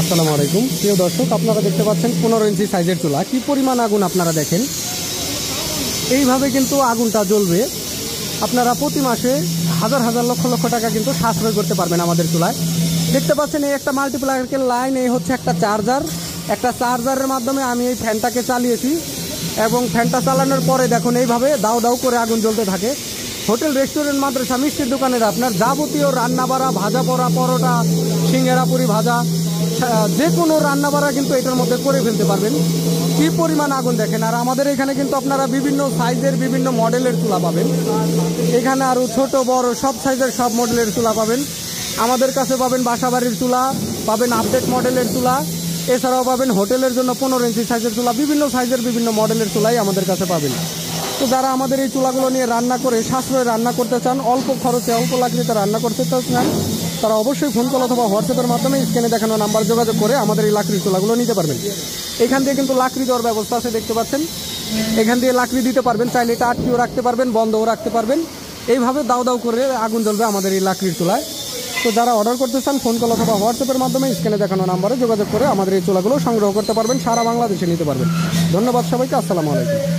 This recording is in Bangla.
আসসালামু আলাইকুম প্রিয় দর্শক, আপনারা দেখতে পাচ্ছেন 15 ইঞ্চি সাইজের চুলা। কি পরিমাণ আগুন আপনারা দেখেন। এইভাবে কিন্তু আগুনটা জ্বলবে। আপনারা প্রতি মাসে হাজার হাজার লক্ষ লক্ষ টাকা কিন্তু সাশ্রয় করতে পারবেন আমাদের চুলায়। দেখতে পাচ্ছেন এই একটা মাল্টিপ্লায়ারের লাইন, এই হচ্ছে একটা চার্জার। একটা চার্জারের মাধ্যমে আমি এই ফ্যানটাকে চালিয়েছি এবং ফ্যানটা চালানোর পরে দেখুন এইভাবে দাউ দাউ করে আগুন জ্বলতে থাকে। হোটেল, রেস্টুরেন্ট, মাদ্রাসা, মিষ্টির দোকানের আপনার যাবতীয় রান্নাবাড়া, ভাজা পোড়া, পরোটা, সিঙ্গারা, পুরি ভাজা, যে কোনো রান্নাবাড়া কিন্তু এটার মধ্যে করে ফেলতে পারবেন। কি পরিমাণ আগুন দেখেন। আর আমাদের এখানে কিন্তু আপনারা বিভিন্ন সাইজের, বিভিন্ন মডেলের চুলা পাবেন। এখানে আরও ছোট বড় সব সাইজের সব মডেলের চুলা পাবেন। আমাদের কাছে পাবেন বাসাবাড়ির চুলা, পাবেন আপডেট মডেলের চুলা, এছাড়াও পাবেন হোটেলের জন্য 15 ইঞ্চি সাইজের চুলা। বিভিন্ন সাইজের বিভিন্ন মডেলের চুলাই আমাদের কাছে পাবেন। তো যারা আমাদের এই চুলাগুলো নিয়ে রান্না করে সাশ্রয় রান্না করতে চান, অল্প খরচে অল্প লাকড়িতে রান্না করতে চান, তারা অবশ্যই ফোন কল অথবা হোয়াটসঅ্যাপের মাধ্যমে স্ক্রিনে দেখানো নাম্বার যোগাযোগ করে আমাদের এই লাকড়ির চুলাগুলো নিতে পারবেন। এখান দিয়ে কিন্তু লাকড়ি দেওয়ার ব্যবস্থা আছে, দেখতে পাচ্ছেন। এখান দিয়ে লাকড়ি দিতে পারবেন, চাইলে এটা আটকেও রাখতে পারবেন, বন্ধও রাখতে পারবেন। এইভাবে দাউ দাউ করে আগুন জ্বলবে আমাদের এই লাকড়ির চুলায়। তো যারা অর্ডার করতে চান ফোন কল অথবা হোয়াটসঅ্যাপের মাধ্যমে স্ক্রিনে দেখানো নাম্বারে যোগাযোগ করে আমাদের এই চুলাগুলো সংগ্রহ করতে পারবেন, সারা বাংলাদেশে নিতে পারবেন। ধন্যবাদ সবাইকে, আসসালামু আলাইকুম।